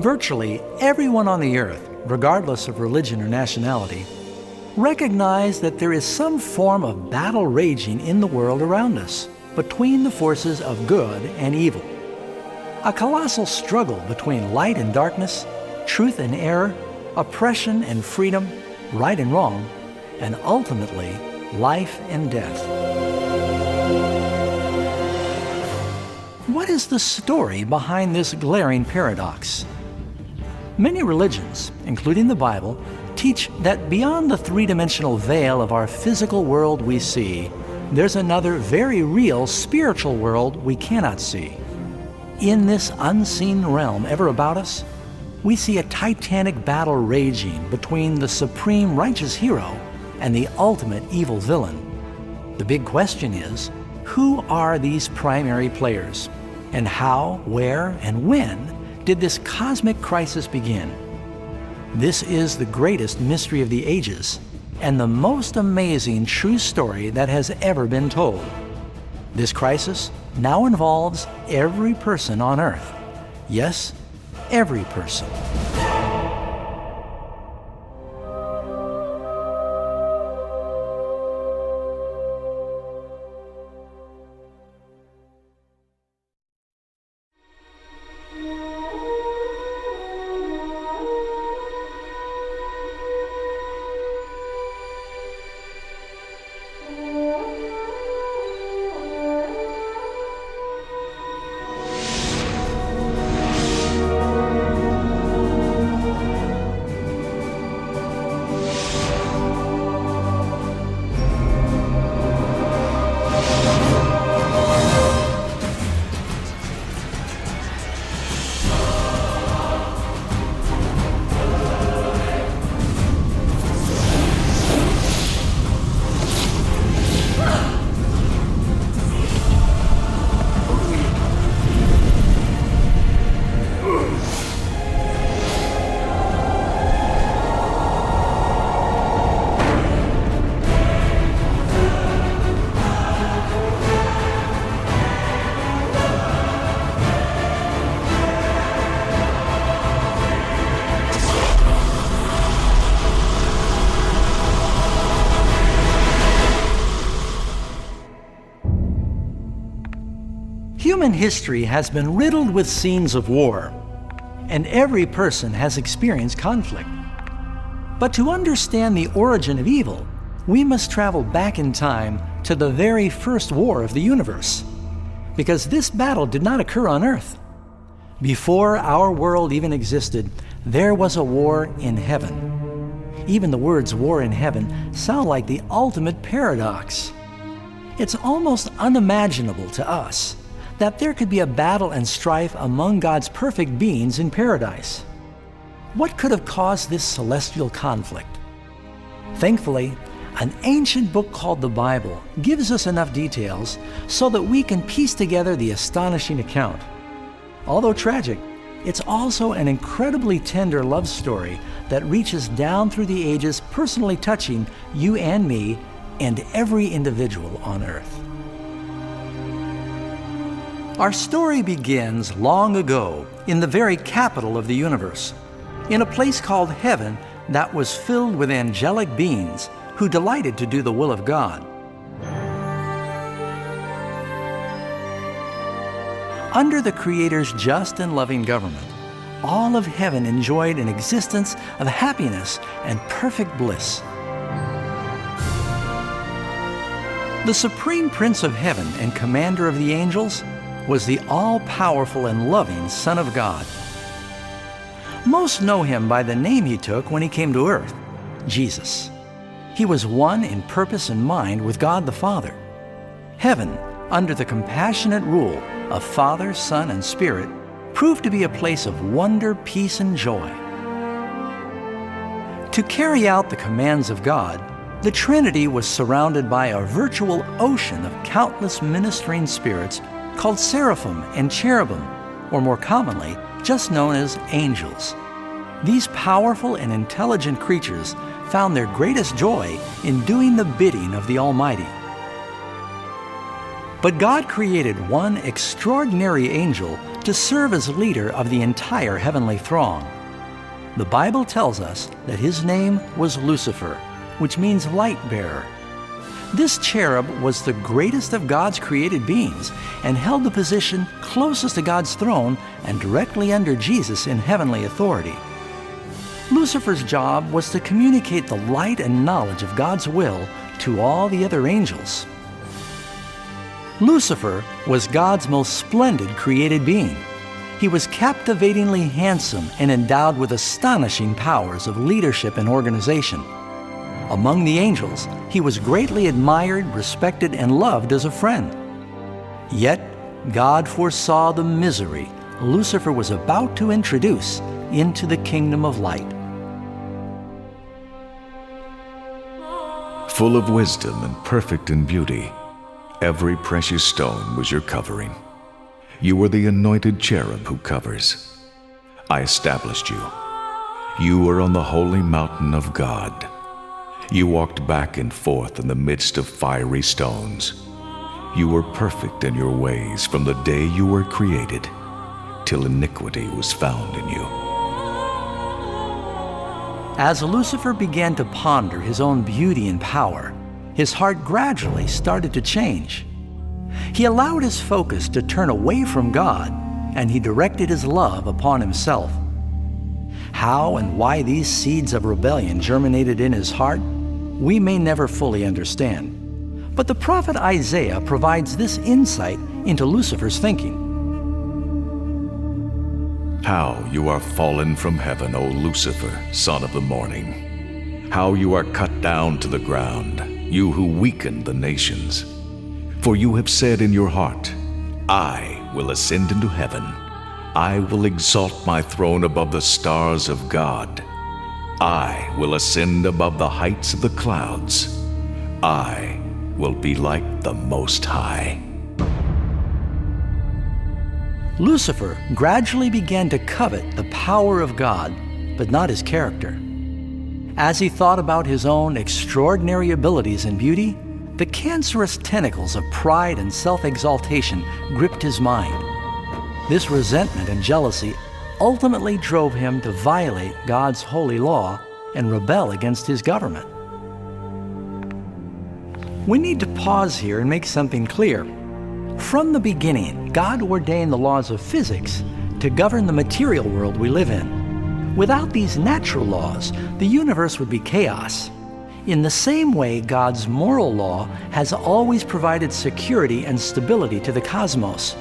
Virtually everyone on the earth, regardless of religion or nationality, recognize that there is some form of battle raging in the world around us between the forces of good and evil. A colossal struggle between light and darkness, truth and error, oppression and freedom, right and wrong, and ultimately, life and death. What is the story behind this glaring paradox? Many religions, including the Bible, teach that beyond the three-dimensional veil of our physical world we see, there's another very real spiritual world we cannot see. In this unseen realm ever about us, we see a titanic battle raging between the supreme righteous hero and the ultimate evil villain. The big question is, who are these primary players? And how, where, and when did this cosmic crisis begin? This is the greatest mystery of the ages and the most amazing true story that has ever been told. This crisis now involves every person on Earth. Yes, every person. Human history has been riddled with scenes of war, and every person has experienced conflict. But to understand the origin of evil, we must travel back in time to the very first war of the universe, because this battle did not occur on Earth. Before our world even existed, there was a war in heaven. Even the words war in heaven sound like the ultimate paradox. It's almost unimaginable to us that there could be a battle and strife among God's perfect beings in paradise. What could have caused this celestial conflict? Thankfully, an ancient book called the Bible gives us enough details so that we can piece together the astonishing account. Although tragic, it's also an incredibly tender love story that reaches down through the ages, personally touching you and me and every individual on Earth. Our story begins long ago in the very capital of the universe, in a place called heaven that was filled with angelic beings who delighted to do the will of God. Under the Creator's just and loving government, all of heaven enjoyed an existence of happiness and perfect bliss. The supreme Prince of Heaven and Commander of the angels was the all-powerful and loving Son of God. Most know him by the name he took when he came to earth, Jesus. He was one in purpose and mind with God the Father. Heaven, under the compassionate rule of Father, Son, and Spirit, proved to be a place of wonder, peace, and joy. To carry out the commands of God, the Trinity was surrounded by a virtual ocean of countless ministering spirits called seraphim and cherubim, or more commonly, just known as angels. These powerful and intelligent creatures found their greatest joy in doing the bidding of the Almighty. But God created one extraordinary angel to serve as leader of the entire heavenly throng. The Bible tells us that his name was Lucifer, which means light bearer. This cherub was the greatest of God's created beings and held the position closest to God's throne and directly under Jesus in heavenly authority. Lucifer's job was to communicate the light and knowledge of God's will to all the other angels. Lucifer was God's most splendid created being. He was captivatingly handsome and endowed with astonishing powers of leadership and organization. Among the angels, he was greatly admired, respected, and loved as a friend. Yet, God foresaw the misery Lucifer was about to introduce into the kingdom of light. Full of wisdom and perfect in beauty, every precious stone was your covering. You were the anointed cherub who covers. I established you. You were on the holy mountain of God. You walked back and forth in the midst of fiery stones. You were perfect in your ways from the day you were created, till iniquity was found in you. As Lucifer began to ponder his own beauty and power, his heart gradually started to change. He allowed his focus to turn away from God, and he directed his love upon himself. How and why these seeds of rebellion germinated in his heart, we may never fully understand. But the prophet Isaiah provides this insight into Lucifer's thinking. How you are fallen from heaven, O Lucifer, son of the morning. How you are cut down to the ground, you who weaken the nations. For you have said in your heart, I will ascend into heaven. I will exalt my throne above the stars of God. I will ascend above the heights of the clouds. I will be like the Most High. Lucifer gradually began to covet the power of God, but not his character. As he thought about his own extraordinary abilities and beauty, the cancerous tentacles of pride and self-exaltation gripped his mind. This resentment and jealousy ultimately drove him to violate God's holy law and rebel against his government. We need to pause here and make something clear. From the beginning, God ordained the laws of physics to govern the material world we live in. Without these natural laws, the universe would be chaos. In the same way, God's moral law has always provided security and stability to the cosmos.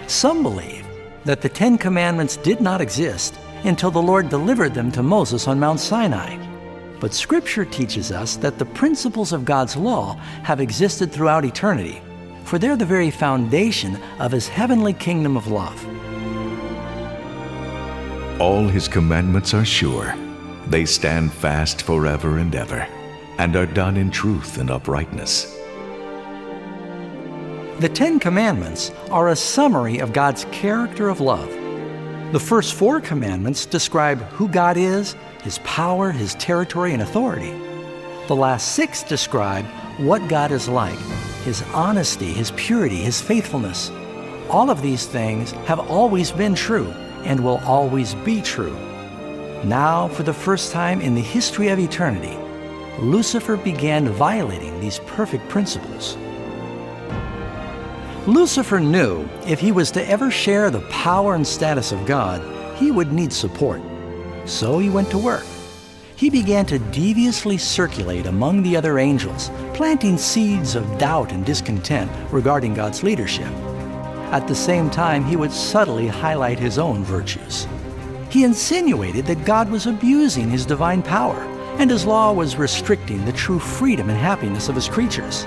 Some believe that the Ten Commandments did not exist until the Lord delivered them to Moses on Mount Sinai. But Scripture teaches us that the principles of God's law have existed throughout eternity, for they're the very foundation of His heavenly kingdom of love. All His commandments are sure. They stand fast forever and ever, and are done in truth and uprightness. The Ten Commandments are a summary of God's character of love. The first 4 commandments describe who God is, His power, His territory, and authority. The last 6 describe what God is like, His honesty, His purity, His faithfulness. All of these things have always been true and will always be true. Now, for the first time in the history of eternity, Lucifer began violating these perfect principles. Lucifer knew if he was to ever share the power and status of God, he would need support. So he went to work. He began to deviously circulate among the other angels, planting seeds of doubt and discontent regarding God's leadership. At the same time, he would subtly highlight his own virtues. He insinuated that God was abusing His divine power, and His law was restricting the true freedom and happiness of His creatures.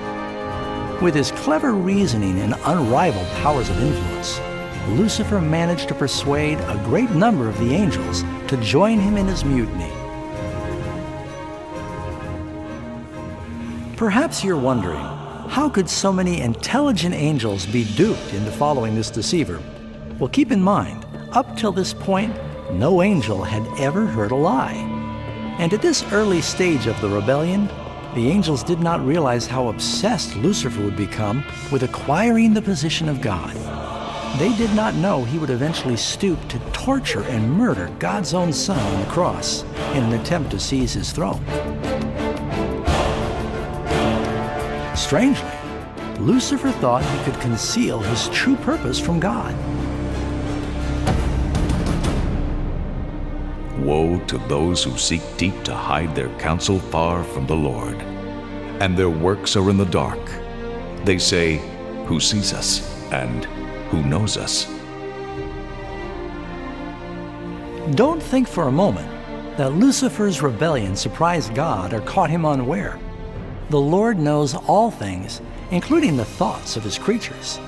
With his clever reasoning and unrivaled powers of influence, Lucifer managed to persuade a great number of the angels to join him in his mutiny. Perhaps you're wondering, how could so many intelligent angels be duped into following this deceiver? Well, keep in mind, up till this point, no angel had ever heard a lie. And at this early stage of the rebellion, the angels did not realize how obsessed Lucifer would become with acquiring the position of God. They did not know he would eventually stoop to torture and murder God's own Son on the cross in an attempt to seize his throne. Strangely, Lucifer thought he could conceal his true purpose from God. Woe to those who seek deep to hide their counsel far from the Lord, and their works are in the dark. They say, "Who sees us? And who knows us?" Don't think for a moment that Lucifer's rebellion surprised God or caught him unaware. The Lord knows all things, including the thoughts of his creatures.